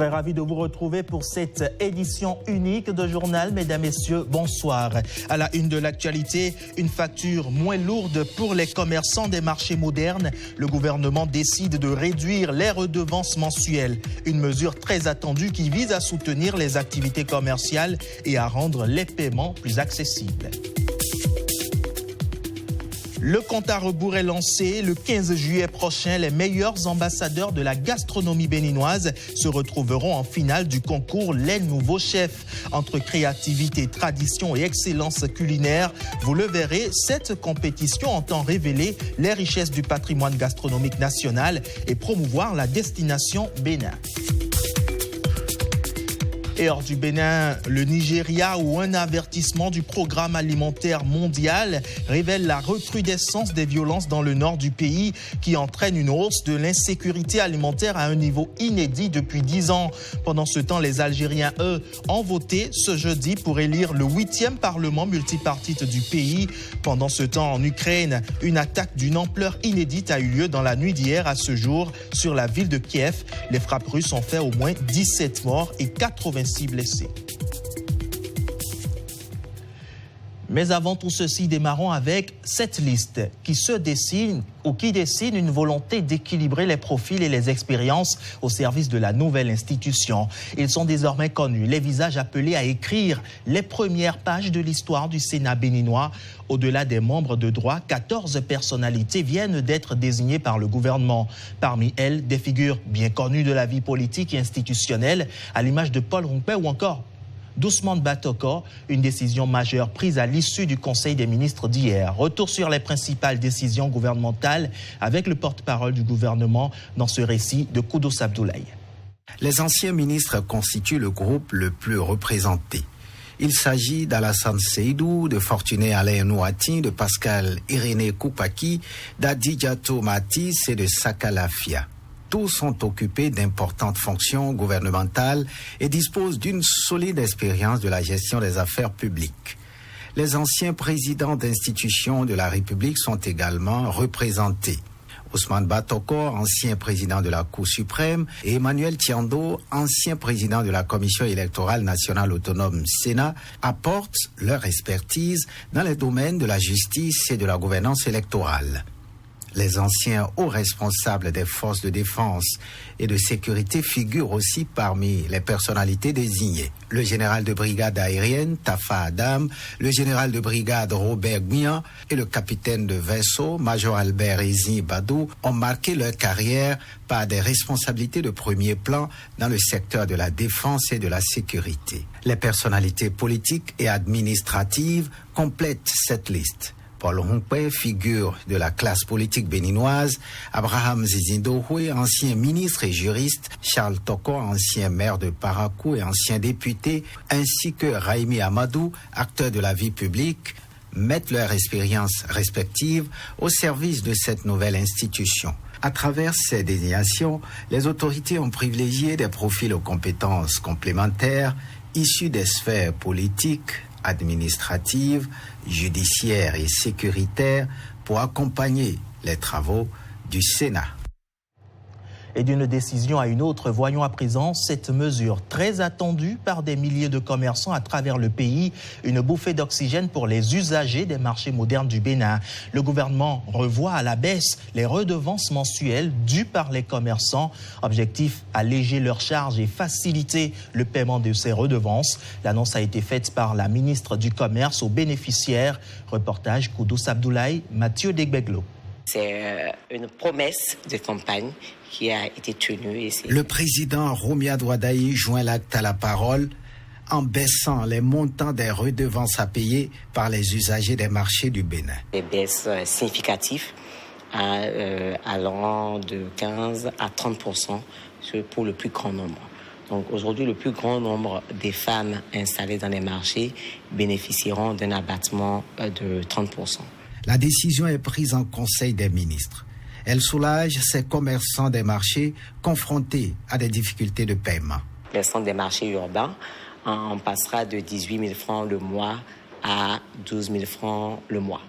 Très ravi de vous retrouver pour cette édition unique de Journal. Mesdames, Messieurs, bonsoir. À la une de l'actualité, une facture moins lourde pour les commerçants des marchés modernes. Le gouvernement décide de réduire les redevances mensuelles. Une mesure très attendue qui vise à soutenir les activités commerciales et à rendre les paiements plus accessibles. Le compte à rebours est lancé. Le 15 juillet prochain, les meilleurs ambassadeurs de la gastronomie béninoise se retrouveront en finale du concours Les Nouveaux Chefs. Entre créativité, tradition et excellence culinaire, vous le verrez, cette compétition entend révéler les richesses du patrimoine gastronomique national et promouvoir la destination Bénin. Et hors du Bénin, le Nigeria, où un avertissement du programme alimentaire mondial révèle la recrudescence des violences dans le nord du pays qui entraîne une hausse de l'insécurité alimentaire à un niveau inédit depuis 10 ans. Pendant ce temps, les Algériens, eux, ont voté ce jeudi pour élire le 8e parlement multipartite du pays. Pendant ce temps, en Ukraine, une attaque d'une ampleur inédite a eu lieu dans la nuit d'hier à ce jour sur la ville de Kiev. Les frappes russes ont fait au moins 17 morts et 86 blessés. Mais avant tout ceci, démarrons avec cette liste qui dessine une volonté d'équilibrer les profils et les expériences au service de la nouvelle institution. Ils sont désormais connus, les visages appelés à écrire les premières pages de l'histoire du Sénat béninois. Au-delà des membres de droit, 14 personnalités viennent d'être désignées par le gouvernement. Parmi elles, des figures bien connues de la vie politique et institutionnelle, à l'image de Paul Rumpé ou encore d'Ousmane Batoko, une décision majeure prise à l'issue du Conseil des ministres d'hier. Retour sur les principales décisions gouvernementales avec le porte-parole du gouvernement dans ce récit de Koudous Abdoulaye. Les anciens ministres constituent le groupe le plus représenté. Il s'agit d'Alassane Seydou, de Fortuné Alain Nouati, de Pascal Irénée Koupaki, d'Adidjato Matis et de Sakalafia. Tous sont occupés d'importantes fonctions gouvernementales et disposent d'une solide expérience de la gestion des affaires publiques. Les anciens présidents d'institutions de la République sont également représentés. Ousmane Batoko, ancien président de la Cour suprême, et Emmanuel Tiando, ancien président de la Commission électorale nationale autonome Sénat, apportent leur expertise dans les domaines de la justice et de la gouvernance électorale. Les anciens hauts responsables des forces de défense et de sécurité figurent aussi parmi les personnalités désignées. Le général de brigade aérienne Tafa Adam, le général de brigade Robert Gouian et le capitaine de vaisseau Major Albert Ezi Badou ont marqué leur carrière par des responsabilités de premier plan dans le secteur de la défense et de la sécurité. Les personnalités politiques et administratives complètent cette liste. Paul Rumpé, figure de la classe politique béninoise, Abraham Zizindouhoué, ancien ministre et juriste, Charles Toko, ancien maire de Parakou et ancien député, ainsi que Raimi Amadou, acteur de la vie publique, mettent leur expérience respective au service de cette nouvelle institution. À travers ces désignations, les autorités ont privilégié des profils aux compétences complémentaires issus des sphères politiques, administratives, judiciaires et sécuritaires pour accompagner les travaux du Sénat. Et d'une décision à une autre, voyons à présent cette mesure très attendue par des milliers de commerçants à travers le pays, une bouffée d'oxygène pour les usagers des marchés modernes du Bénin. Le gouvernement revoit à la baisse les redevances mensuelles dues par les commerçants. Objectif, alléger leurs charges et faciliter le paiement de ces redevances. L'annonce a été faite par la ministre du Commerce aux bénéficiaires. Reportage Koudous Abdoulaye, Mathieu Degbeglo. C'est une promesse de campagne qui a été tenue. Le président Romia Douadaï joint l'acte à la parole en baissant les montants des redevances à payer par les usagers des marchés du Bénin. Des baisses significatives allant de 15 à 30% pour le plus grand nombre. Donc aujourd'hui, le plus grand nombre des femmes installées dans les marchés bénéficieront d'un abattement de 30%. La décision est prise en Conseil des ministres. Elle soulage ces commerçants des marchés confrontés à des difficultés de paiement. Les centres des marchés urbains, on passera de 18 000 francs le mois à 12 000 francs le mois,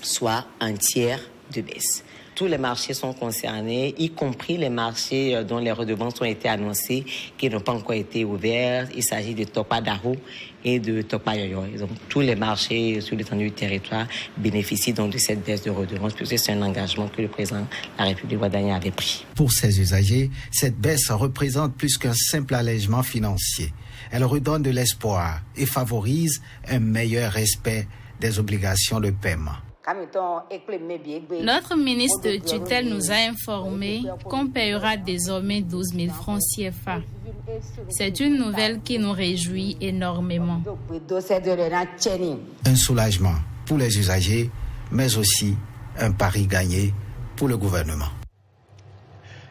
soit un tiers de baisse. Tous les marchés sont concernés, y compris les marchés dont les redevances ont été annoncées, qui n'ont pas encore été ouverts. Il s'agit de Tokpa Daro et de Tokpa Yoyo. Donc, tous les marchés sur l'étendue du territoire bénéficient donc de cette baisse de redevances, puisque c'est un engagement que le président de la République Ouaddagne avait pris. Pour ces usagers, cette baisse représente plus qu'un simple allègement financier. Elle redonne de l'espoir et favorise un meilleur respect des obligations de paiement. Notre ministre de tutelle nous a informé qu'on paiera désormais 12 000 francs CFA. C'est une nouvelle qui nous réjouit énormément. Un soulagement pour les usagers, mais aussi un pari gagné pour le gouvernement.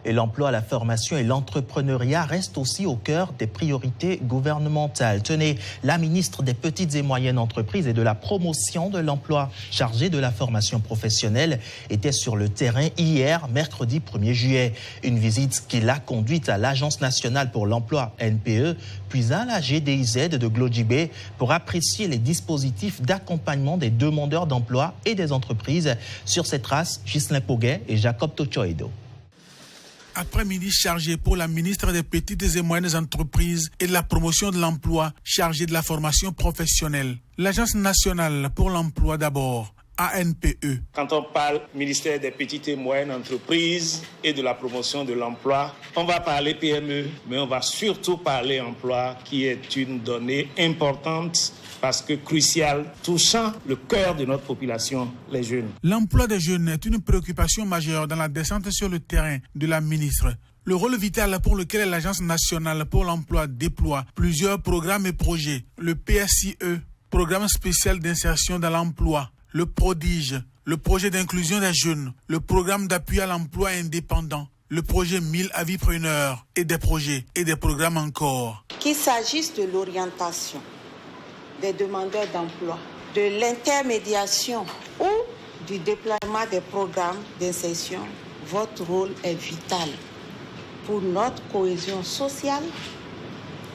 Et l'emploi, la formation et l'entrepreneuriat restent aussi au cœur des priorités gouvernementales. Tenez, la ministre des Petites et Moyennes Entreprises et de la Promotion de l'Emploi, chargée de la formation professionnelle, était sur le terrain hier, mercredi 1er juillet. Une visite qui l'a conduite à l'Agence nationale pour l'emploi, NPE, puis à la GDIZ de Glodjibé pour apprécier les dispositifs d'accompagnement des demandeurs d'emploi et des entreprises. Sur cette trace, Ghislain Poguet et Jacob Tochoedo. Après-midi chargé pour la ministre des Petites et Moyennes Entreprises et de la Promotion de l'Emploi, chargée de la formation professionnelle. L'Agence nationale pour l'emploi d'abord, ANPE. Quand on parle ministère des Petites et Moyennes Entreprises et de la Promotion de l'Emploi, on va parler PME, mais on va surtout parler emploi, qui est une donnée importante parce que crucial, touchant le cœur de notre population, les jeunes. L'emploi des jeunes est une préoccupation majeure dans la descente sur le terrain de la ministre. Le rôle vital pour lequel l'Agence nationale pour l'emploi déploie plusieurs programmes et projets. Le PSIE, Programme spécial d'insertion dans l'emploi, le Prodige, le projet d'inclusion des jeunes, le programme d'appui à l'emploi indépendant, le projet 1000 avipreneurs et des projets et des programmes encore. Qu'il s'agisse de l'orientation des demandeurs d'emploi, de l'intermédiation ou du déploiement des programmes d'insertion, votre rôle est vital pour notre cohésion sociale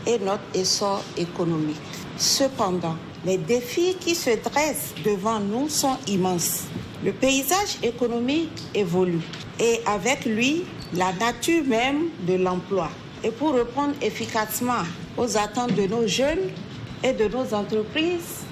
et notre essor économique. Cependant, les défis qui se dressent devant nous sont immenses. Le paysage économique évolue et avec lui, la nature même de l'emploi. Et pour répondre efficacement aux attentes de nos jeunes et de nos entreprises,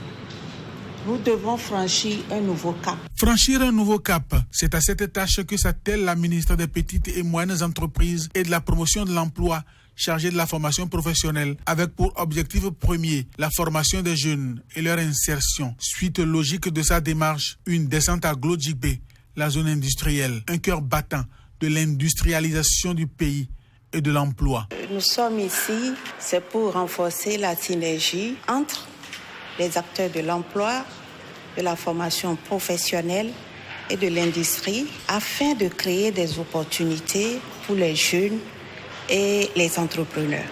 nous devons franchir un nouveau cap. Franchir un nouveau cap, c'est à cette tâche que s'attelle la ministre des Petites et Moyennes Entreprises et de la Promotion de l'Emploi, chargée de la formation professionnelle, avec pour objectif premier la formation des jeunes et leur insertion. Suite logique de sa démarche, une descente à Glodjibé, la zone industrielle, un cœur battant de l'industrialisation du pays et de l'emploi. Nous sommes ici, c'est pour renforcer la synergie entre les acteurs de l'emploi, de la formation professionnelle et de l'industrie afin de créer des opportunités pour les jeunes et les entrepreneurs.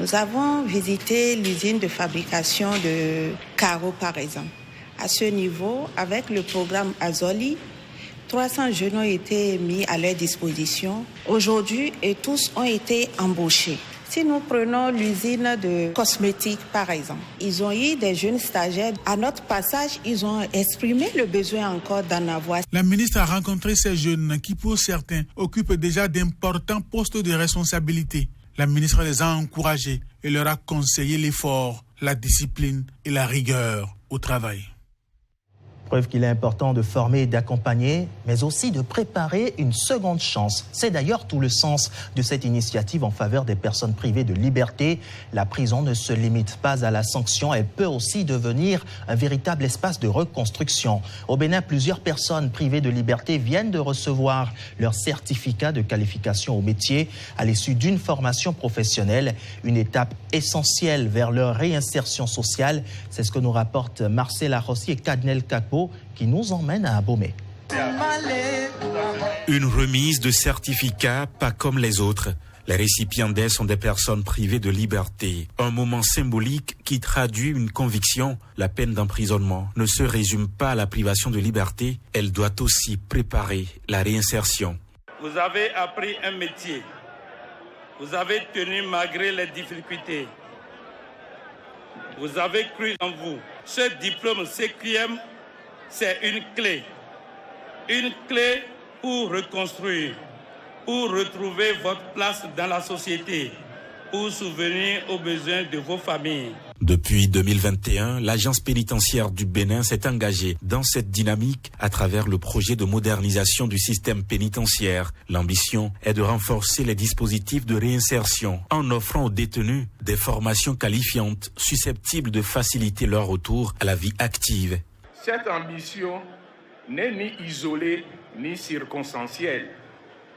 Nous avons visité l'usine de fabrication de carreaux, par exemple. À ce niveau, avec le programme Azoli, 300 jeunes ont été mis à leur disposition aujourd'hui et tous ont été embauchés. Si nous prenons l'usine de cosmétiques, par exemple, ils ont eu des jeunes stagiaires. À notre passage, ils ont exprimé le besoin encore d'en avoir. La ministre a rencontré ces jeunes qui, pour certains, occupent déjà d'importants postes de responsabilité. La ministre les a encouragés et leur a conseillé l'effort, la discipline et la rigueur au travail. Preuve qu'il est important de former et d'accompagner, mais aussi de préparer une seconde chance. C'est d'ailleurs tout le sens de cette initiative en faveur des personnes privées de liberté. La prison ne se limite pas à la sanction, elle peut aussi devenir un véritable espace de reconstruction. Au Bénin, plusieurs personnes privées de liberté viennent de recevoir leur certificat de qualification au métier à l'issue d'une formation professionnelle, une étape essentielle vers leur réinsertion sociale. C'est ce que nous rapportent Marcela Rossi et Kadnel Kakbo, qui nous emmène à Abomey. Une remise de certificat pas comme les autres. Les récipiendaires sont des personnes privées de liberté. Un moment symbolique qui traduit une conviction. La peine d'emprisonnement ne se résume pas à la privation de liberté. Elle doit aussi préparer la réinsertion. Vous avez appris un métier. Vous avez tenu malgré les difficultés. Vous avez cru en vous. Ce diplôme CQM, c'est une clé une clé pour reconstruire, pour retrouver votre place dans la société, pour souvenir aux besoins de vos familles. Depuis 2021, l'agence pénitentiaire du Bénin s'est engagée dans cette dynamique à travers le projet de modernisation du système pénitentiaire. L'ambition est de renforcer les dispositifs de réinsertion en offrant aux détenus des formations qualifiantes susceptibles de faciliter leur retour à la vie active. Cette ambition n'est ni isolée ni circonstancielle.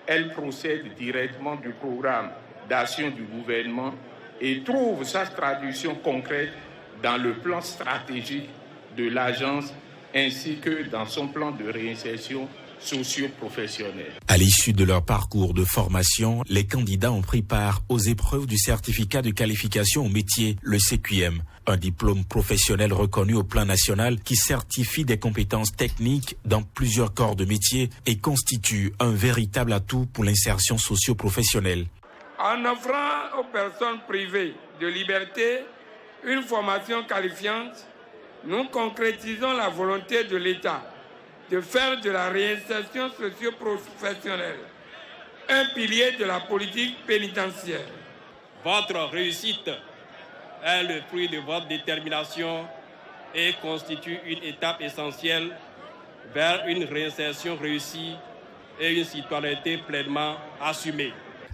Elle procède directement du programme d'action du gouvernement et trouve sa traduction concrète dans le plan stratégique de l'agence ainsi que dans son plan de réinsertion socio-professionnelle. À l'issue de leur parcours de formation, les candidats ont pris part aux épreuves du certificat de qualification au métier, le CQM, un diplôme professionnel reconnu au plan national qui certifie des compétences techniques dans plusieurs corps de métier et constitue un véritable atout pour l'insertion socio-professionnelle. En offrant aux personnes privées de liberté une formation qualifiante, nous concrétisons la volonté de l'État de faire de la réinsertion socio-professionnelle un pilier de la politique pénitentiaire. Votre réussite est le fruit de votre détermination et constitue une étape essentielle vers une réinsertion réussie et une citoyenneté pleinement assumée.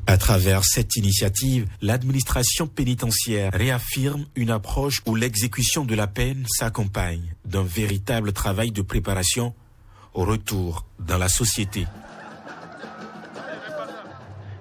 À travers cette initiative, l'administration pénitentiaire réaffirme une approche où l'exécution de la peine s'accompagne d'un véritable travail de préparation au retour dans la société.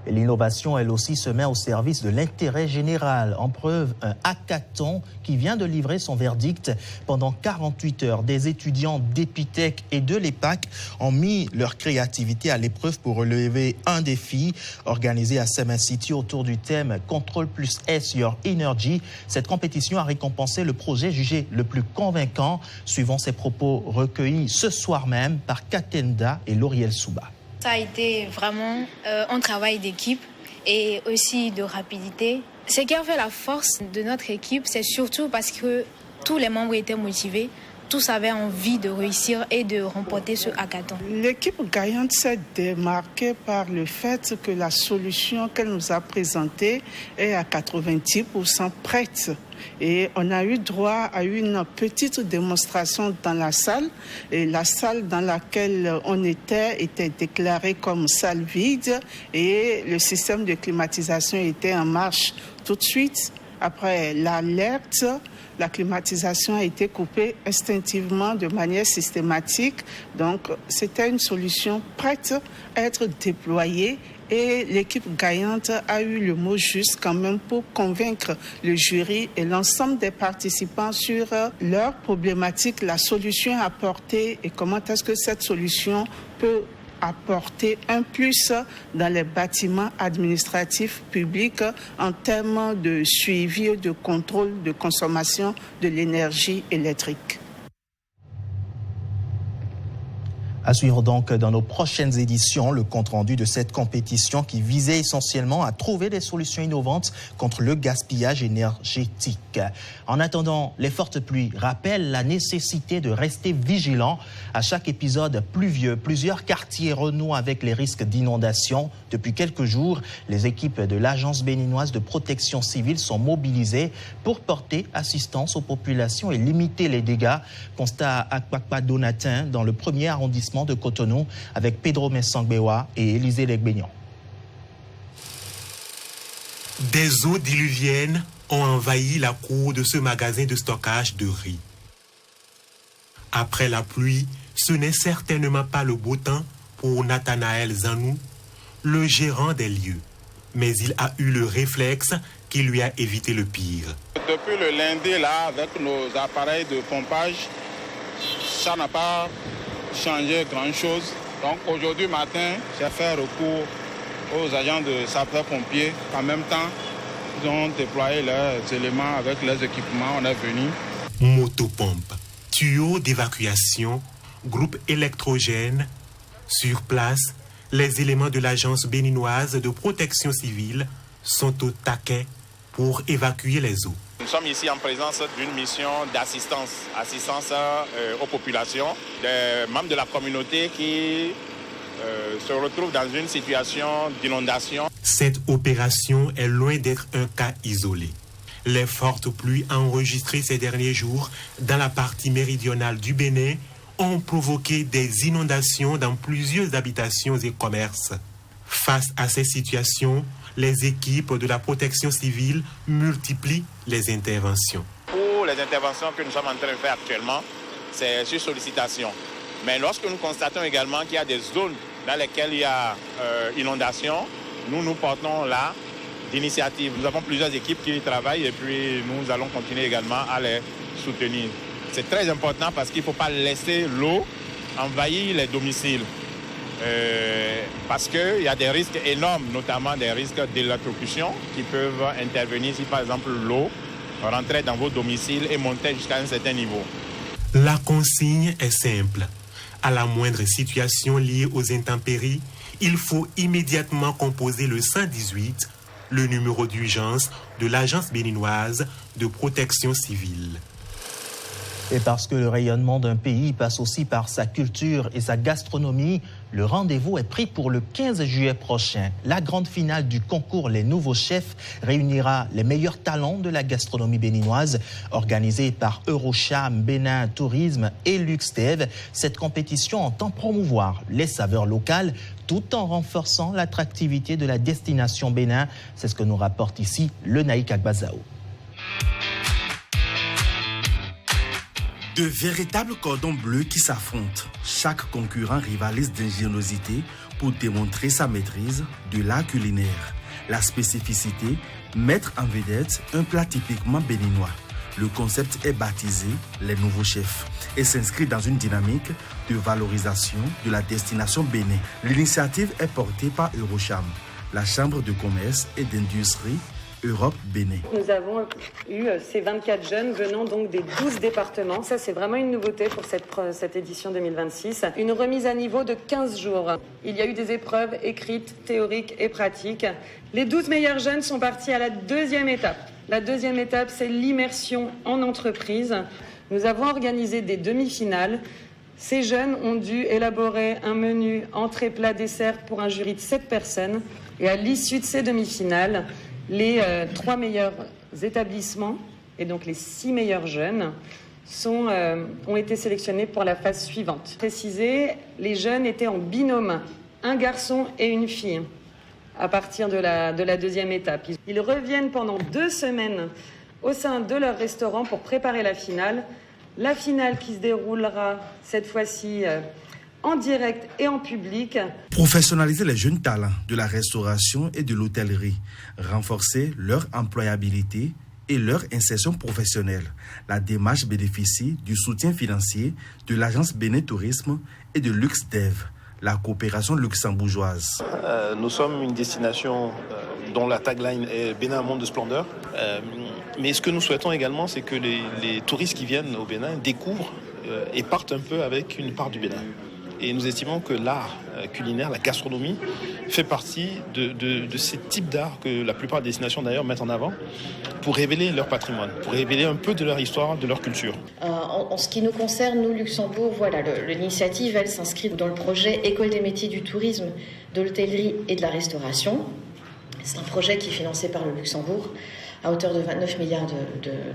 Et l'innovation, elle aussi, se met au service de l'intérêt général. En preuve, un hackathon qui vient de livrer son verdict. Pendant 48 heures, des étudiants d'Epitech et de l'EPAC ont mis leur créativité à l'épreuve pour relever un défi organisé à Semen City autour du thème « Control plus S Your Energy ». Cette compétition a récompensé le projet jugé le plus convaincant, suivant ses propos recueillis ce soir même par Katenda et Lauriel Souba. Ça a été vraiment un travail d'équipe et aussi de rapidité. Ce qui a fait la force de notre équipe, c'est surtout parce que tous les membres étaient motivés, tous avaient envie de réussir et de remporter ce hackathon. L'équipe gagnante s'est démarquée par le fait que la solution qu'elle nous a présentée est à 90% prête. Et on a eu droit à une petite démonstration dans la salle. Et la salle dans laquelle on était déclarée comme salle vide et le système de climatisation était en marche tout de suite. Après l'alerte, la climatisation a été coupée instinctivement de manière systématique. Donc, c'était une solution prête à être déployée. Et l'équipe gagnante a eu le mot juste quand même pour convaincre le jury et l'ensemble des participants sur leurs problématiques, la solution apportée et comment est-ce que cette solution peut apporter un plus dans les bâtiments administratifs publics en termes de suivi et de contrôle de consommation de l'énergie électrique. À suivre donc dans nos prochaines éditions le compte-rendu de cette compétition qui visait essentiellement à trouver des solutions innovantes contre le gaspillage énergétique. En attendant, les fortes pluies rappellent la nécessité de rester vigilant. À chaque épisode pluvieux, plusieurs quartiers renouent avec les risques d'inondation. Depuis quelques jours, les équipes de l'Agence béninoise de protection civile sont mobilisées pour porter assistance aux populations et limiter les dégâts. Constat à Akpakpa Donatin dans le 1er arrondissement de Cotonou avec Pedro Messangbewa et Élisée Legbeignan. Des eaux diluviennes ont envahi la cour de ce magasin de stockage de riz. Après la pluie, ce n'est certainement pas le beau temps pour Nathanaël Zanou, le gérant des lieux. Mais il a eu le réflexe qui lui a évité le pire. Depuis le lundi, là, avec nos appareils de pompage, ça n'a pas changé grand-chose. Donc aujourd'hui matin, j'ai fait recours aux agents de sapeurs-pompiers. En même temps, ils ont déployé leurs éléments avec leurs équipements. On est venu. Motopompe, tuyaux d'évacuation, groupe électrogène. Sur place, les éléments de l'Agence béninoise de protection civile sont au taquet pour évacuer les eaux. Nous sommes ici en présence d'une mission d'assistance aux populations, des membres de la communauté qui se retrouvent dans une situation d'inondation. Cette opération est loin d'être un cas isolé. Les fortes pluies enregistrées ces derniers jours dans la partie méridionale du Bénin ont provoqué des inondations dans plusieurs habitations et commerces. Face à ces situations, les équipes de la protection civile multiplient les interventions. Pour les interventions que nous sommes en train de faire actuellement, c'est sur sollicitation. Mais lorsque nous constatons également qu'il y a des zones dans lesquelles il y a inondation, nous portons là d'initiatives. Nous avons plusieurs équipes qui y travaillent et puis nous allons continuer également à les soutenir. C'est très important parce qu'il ne faut pas laisser l'eau envahir les domiciles. Parce qu'il y a des risques énormes, notamment des risques d'électrocution qui peuvent intervenir si par exemple l'eau rentrait dans vos domiciles et montait jusqu'à un certain niveau. La consigne est simple. À la moindre situation liée aux intempéries, il faut immédiatement composer le 118, le numéro d'urgence de l'Agence béninoise de protection civile. Et parce que le rayonnement d'un pays passe aussi par sa culture et sa gastronomie, le rendez-vous est pris pour le 15 juillet prochain. La grande finale du concours Les Nouveaux Chefs réunira les meilleurs talents de la gastronomie béninoise. Organisée par Eurocham, Bénin Tourisme et LuxDev, cette compétition entend promouvoir les saveurs locales tout en renforçant l'attractivité de la destination Bénin. C'est ce que nous rapporte ici le Naïk Agbazao. De véritables cordons bleus qui s'affrontent. Chaque concurrent rivalise d'ingéniosité pour démontrer sa maîtrise de l'art culinaire. La spécificité, mettre en vedette un plat typiquement béninois. Le concept est baptisé Les Nouveaux Chefs et s'inscrit dans une dynamique de valorisation de la destination Bénin. L'initiative est portée par Eurocham, la Chambre de commerce et d'industrie Europe Bénin. Nous avons eu ces 24 jeunes venant donc des 12 départements. Ça, c'est vraiment une nouveauté pour cette édition 2026. Une remise à niveau de 15 jours. Il y a eu des épreuves écrites, théoriques et pratiques. Les 12 meilleurs jeunes sont partis à la deuxième étape. La deuxième étape, c'est l'immersion en entreprise. Nous avons organisé des demi-finales. Ces jeunes ont dû élaborer un menu entrée, plat, dessert pour un jury de 7 personnes. Et à l'issue de ces demi-finales, les 3 meilleurs établissements et donc les 6 meilleurs jeunes ont été sélectionnés pour la phase suivante. Précisé, les jeunes étaient en binôme, un garçon et une fille, à partir de la deuxième étape. Ils reviennent pendant 2 semaines au sein de leur restaurant pour préparer la finale. La finale qui se déroulera cette fois-ci en direct et en public. Professionnaliser les jeunes talents de la restauration et de l'hôtellerie, renforcer leur employabilité et leur insertion professionnelle. La démarche bénéficie du soutien financier de l'agence Bénin Tourisme et de LuxDev, la coopération luxembourgeoise. Nous sommes une destination dont la tagline est Bénin, un monde de splendeur. Mais ce que nous souhaitons également, c'est que les touristes qui viennent au Bénin découvrent et partent un peu avec une part du Bénin. Et nous estimons que l'art culinaire, la gastronomie, fait partie de ces types d'art que la plupart des destinations d'ailleurs mettent en avant pour révéler leur patrimoine, pour révéler un peu de leur histoire, de leur culture. En ce qui nous concerne, nous, Luxembourg, voilà, l'initiative, elle s'inscrit dans le projet École des métiers du tourisme, de l'hôtellerie et de la restauration. C'est un projet qui est financé par le Luxembourg à hauteur de 29 milliards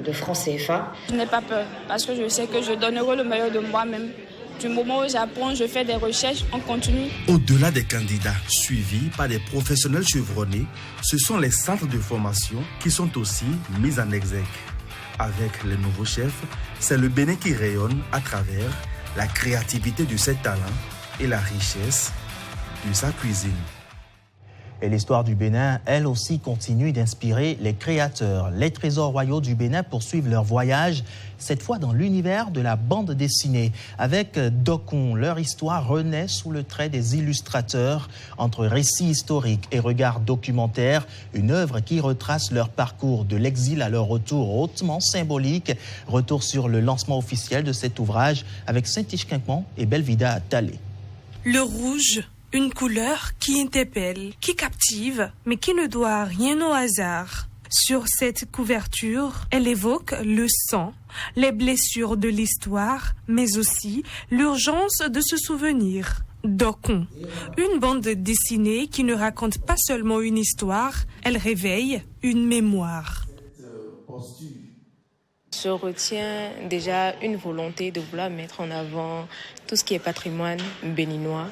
de francs CFA. Je n'ai pas peur parce que je sais que je donnerai le meilleur de moi-même. Du moment où j'apprends, je fais des recherches, on continue. Au-delà des candidats suivis par des professionnels chevronnés, ce sont les centres de formation qui sont aussi mis en exergue. Avec les nouveaux chefs, c'est le Bénin qui rayonne à travers la créativité de ses talents et la richesse de sa cuisine. Et l'histoire du Bénin, elle aussi, continue d'inspirer les créateurs. Les trésors royaux du Bénin poursuivent leur voyage, cette fois dans l'univers de la bande dessinée. Avec Dokun, leur histoire renaît sous le trait des illustrateurs. Entre récits historiques et regards documentaires, une œuvre qui retrace leur parcours de l'exil à leur retour hautement symbolique. Retour sur le lancement officiel de cet ouvrage avec Saint-Iche-Quinquemont et Belvida Talé. Le rouge. Une couleur qui interpelle, qui captive, mais qui ne doit rien au hasard. Sur cette couverture, elle évoque le sang, les blessures de l'histoire, mais aussi l'urgence de se souvenir. Dokon, une bande dessinée qui ne raconte pas seulement une histoire, elle réveille une mémoire. Je retiens déjà une volonté de vouloir mettre en avant tout ce qui est patrimoine béninois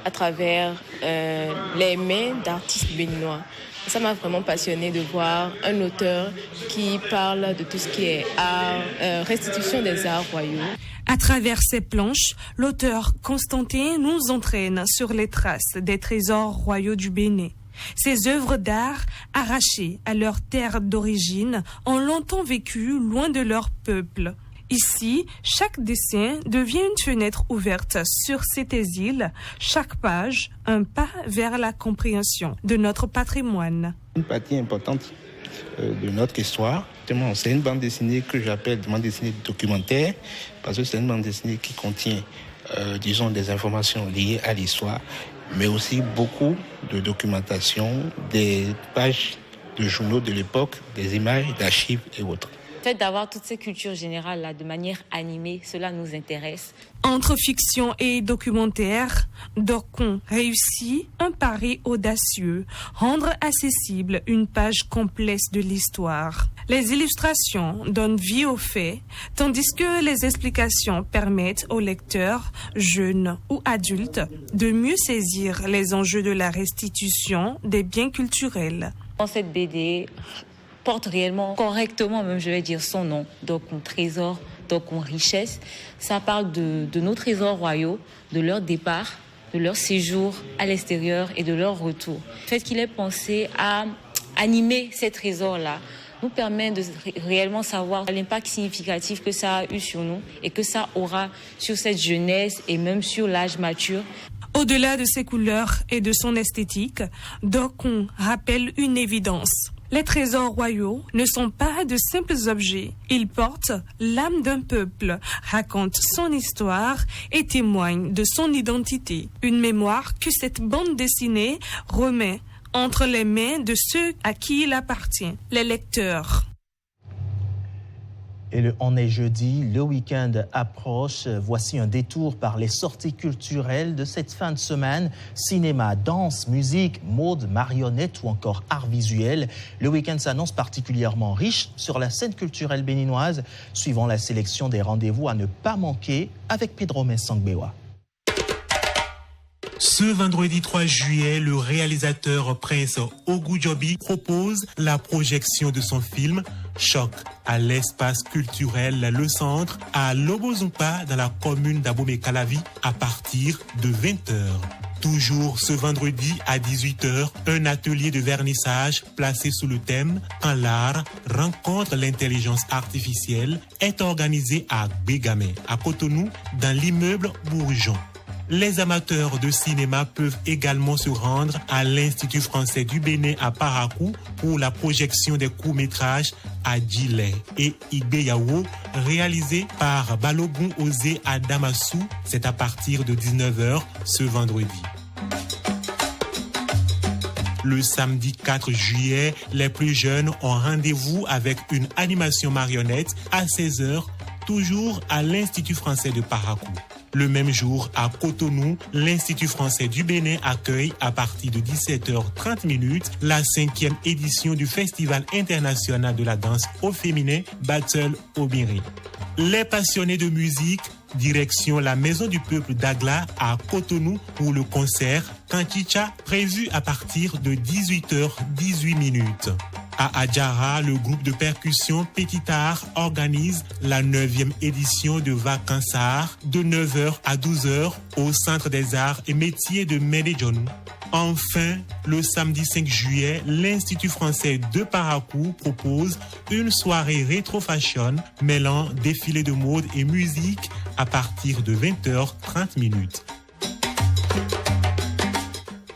à travers les mains d'artistes béninois. Ça m'a vraiment passionné de voir un auteur qui parle de tout ce qui est art, restitution des arts royaux. À travers ces planches, l'auteur Constantin nous entraîne sur les traces des trésors royaux du Bénin. Ces œuvres d'art, arrachées à leur terre d'origine, ont longtemps vécu loin de leur peuple. Ici, chaque dessin devient une fenêtre ouverte sur ces îles, chaque page un pas vers la compréhension de notre patrimoine. Une partie importante de notre histoire, c'est une bande dessinée que j'appelle bande dessinée documentaire, parce que c'est une bande dessinée qui contient, des informations liées à l'histoire, mais aussi beaucoup de documentation, des pages de journaux de l'époque, des images d'archives et autres. Le fait d'avoir toutes ces cultures générales-là de manière animée, cela nous intéresse. Entre fiction et documentaire, Dokon réussit un pari audacieux, rendre accessible une page complexe de l'histoire. Les illustrations donnent vie aux faits, tandis que les explications permettent aux lecteurs, jeunes ou adultes, de mieux saisir les enjeux de la restitution des biens culturels. Dans cette BD, porte réellement, correctement même, je vais dire son nom, donc un trésor, donc une richesse. Ça parle de nos trésors royaux, de leur départ, de leur séjour à l'extérieur et de leur retour. Le fait qu'il ait pensé à animer ces trésors-là nous permet de réellement savoir l'impact significatif que ça a eu sur nous et que ça aura sur cette jeunesse et même sur l'âge mature. Au-delà de ses couleurs et de son esthétique, Dokon rappelle une évidence. Les trésors royaux ne sont pas de simples objets. Ils portent l'âme d'un peuple, racontent son histoire et témoignent de son identité. Une mémoire que cette bande dessinée remet entre les mains de ceux à qui il appartient, les lecteurs. Et on est jeudi, le week-end approche. Voici un détour par les sorties culturelles de cette fin de semaine. Cinéma, danse, musique, mode, marionnette ou encore art visuel. Le week-end s'annonce particulièrement riche sur la scène culturelle béninoise, suivant la sélection des rendez-vous à ne pas manquer avec Pedro Mensangbewa. Ce vendredi 3 juillet, le réalisateur Prince Ogudjobi propose la projection de son film Choc à l'espace culturel Le Centre à Lobozumpa dans la commune d'Abomey-Calavi à partir de 20h. Toujours ce vendredi à 18h, un atelier de vernissage placé sous le thème « Quand l'art rencontre l'intelligence artificielle » est organisé à Bégamé, à Cotonou, dans l'immeuble Bourgeon. Les amateurs de cinéma peuvent également se rendre à l'Institut français du Bénin à Parakou pour la projection des courts-métrages Adjilé et Igbeyawo réalisés par Balogun Osé à Damassou. C'est à partir de 19h ce vendredi. Le samedi 4 juillet, les plus jeunes ont rendez-vous avec une animation marionnette à 16h, toujours à l'Institut français de Parakou. Le même jour, à Cotonou, l'Institut français du Bénin accueille à partir de 17h30 la 5e édition du Festival international de la danse au féminin Battle Obiri. Les passionnés de musique, direction la Maison du Peuple d'Agla à Cotonou pour le concert Kanchicha prévu à partir de 18h18. À Adjara, le groupe de percussion Petit Art organise la 9e édition de Vacances Art de 9h à 12h au Centre des Arts et Métiers de Médéjon. Enfin, le samedi 5 juillet, l'Institut français de Parakou propose une soirée rétro-fashion mêlant défilé de mode et musique à partir de 20h30.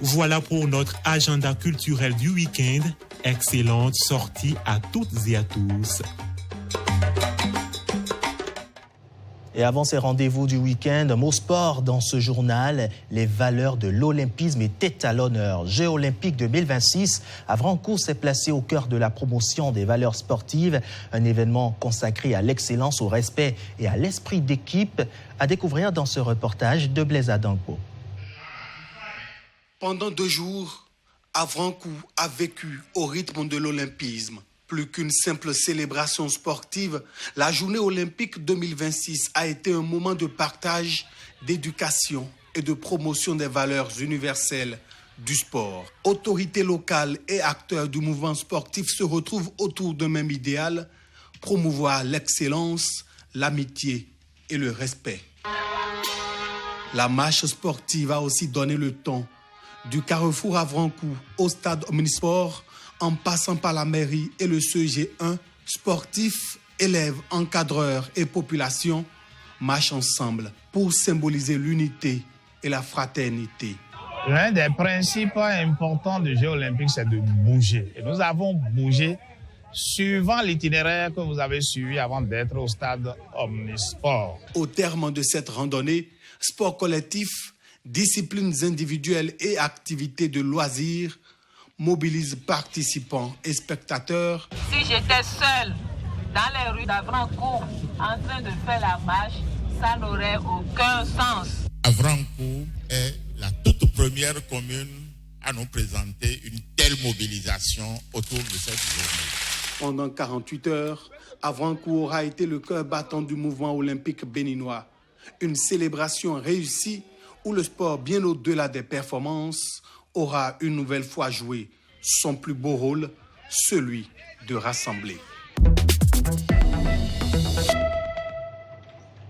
Voilà pour notre agenda culturel du week-end. Excellente sortie à toutes et à tous. Et avant ces rendez-vous du week-end, mot sport dans ce journal, les valeurs de l'olympisme étaient à l'honneur. Jeux olympiques 2026, Avrancourt s'est placé au cœur de la promotion des valeurs sportives, un événement consacré à l'excellence, au respect et à l'esprit d'équipe, à découvrir dans ce reportage de Blaise Adangbo. Pendant 2 jours, Avrancourt a vécu au rythme de l'olympisme. Plus qu'une simple célébration sportive, la journée olympique 2026 a été un moment de partage, d'éducation et de promotion des valeurs universelles du sport. Autorités locales et acteurs du mouvement sportif se retrouvent autour d'un même idéal, promouvoir l'excellence, l'amitié et le respect. La marche sportive a aussi donné le ton. Du carrefour Avrancourt au stade Omnisport, en passant par la mairie et le CG1, sportifs, élèves, encadreurs et population marchent ensemble pour symboliser l'unité et la fraternité. L'un des principes importants du Jeux olympiques, c'est de bouger. Et nous avons bougé suivant l'itinéraire que vous avez suivi avant d'être au stade Omnisport. Au terme de cette randonnée, sport collectif, disciplines individuelles et activités de loisirs mobilise participants et spectateurs. Si j'étais seule dans les rues d'Avrancourt en train de faire la marche, ça n'aurait aucun sens. Avrancourt est la toute première commune à nous présenter une telle mobilisation autour de cette journée. Pendant 48 heures, Avrancourt aura été le cœur battant du mouvement olympique béninois. Une célébration réussie où le sport, bien au-delà des performances, aura une nouvelle fois joué son plus beau rôle, celui de rassembler.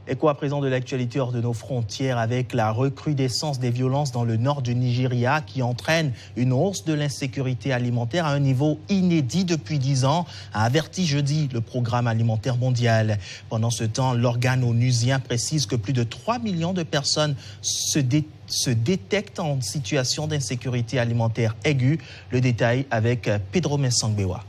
Et quoi à présent de l'actualité hors de nos frontières avec la recrudescence des violences dans le nord du Nigeria qui entraîne une hausse de l'insécurité alimentaire à un niveau inédit depuis 10 ans, a averti jeudi le Programme alimentaire mondial. Pendant ce temps, l'organe onusien précise que plus de 3 millions de personnes se détectent en situation d'insécurité alimentaire aiguë. Le détail avec Pedro Mensangbewa.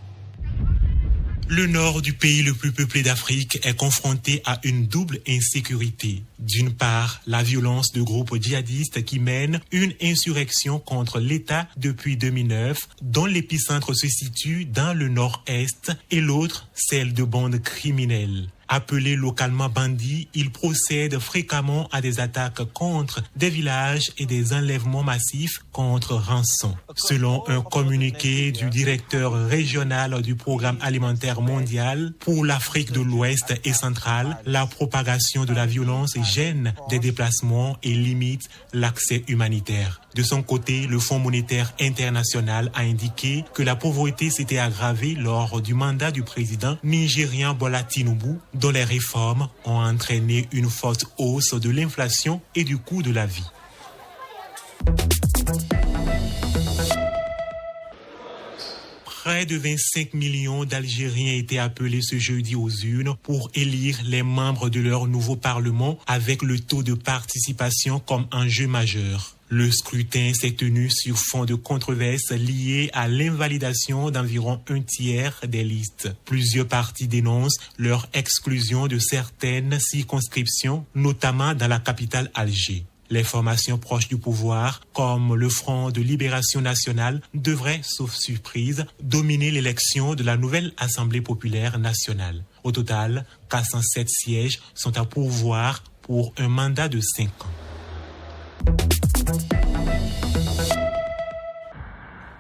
Le nord du pays le plus peuplé d'Afrique est confronté à une double insécurité. D'une part, la violence de groupes djihadistes qui mènent une insurrection contre l'État depuis 2009, dont l'épicentre se situe dans le nord-est, et l'autre, celle de bandes criminelles. Appelés localement bandits, ils procèdent fréquemment à des attaques contre des villages et des enlèvements massifs contre rançon. Selon un communiqué du directeur régional du Programme alimentaire mondial pour l'Afrique de l'Ouest et centrale, la propagation de la violence gêne des déplacements et limite l'accès humanitaire. De son côté, le Fonds monétaire international a indiqué que la pauvreté s'était aggravée lors du mandat du président nigérien Bola Tinubu, dont les réformes ont entraîné une forte hausse de l'inflation et du coût de la vie. Près de 25 millions d'Algériens étaient appelés ce jeudi aux urnes pour élire les membres de leur nouveau Parlement avec le taux de participation comme enjeu majeur. Le scrutin s'est tenu sur fond de controverses liées à l'invalidation d'environ un tiers des listes. Plusieurs partis dénoncent leur exclusion de certaines circonscriptions, notamment dans la capitale Alger. Les formations proches du pouvoir, comme le Front de Libération Nationale, devraient, sauf surprise, dominer l'élection de la nouvelle Assemblée populaire nationale. Au total, 407 sièges sont à pourvoir pour un mandat de 5 ans.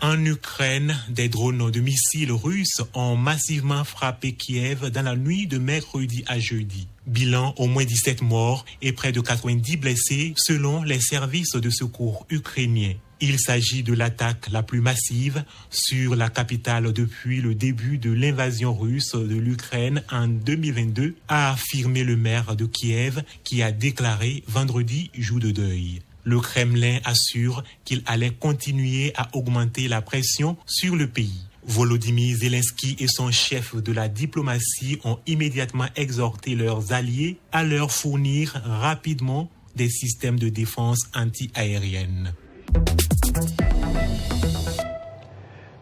En Ukraine, des drones de missiles russes ont massivement frappé Kiev dans la nuit de mercredi à jeudi. Bilan, au moins 17 morts et près de 90 blessés selon les services de secours ukrainiens. Il s'agit de l'attaque la plus massive sur la capitale depuis le début de l'invasion russe de l'Ukraine en 2022, a affirmé le maire de Kiev qui a déclaré vendredi jour de deuil. Le Kremlin assure qu'il allait continuer à augmenter la pression sur le pays. Volodymyr Zelensky et son chef de la diplomatie ont immédiatement exhorté leurs alliés à leur fournir rapidement des systèmes de défense anti-aérienne.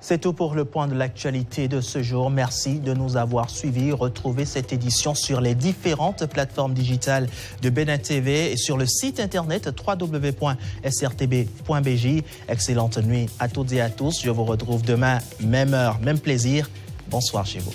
C'est tout pour le point de l'actualité de ce jour. Merci de nous avoir suivis. Retrouvez cette édition sur les différentes plateformes digitales de Bénin TV et sur le site internet www.srtb.bj. Excellente nuit à toutes et à tous. Je vous retrouve demain, même heure, même plaisir. Bonsoir chez vous.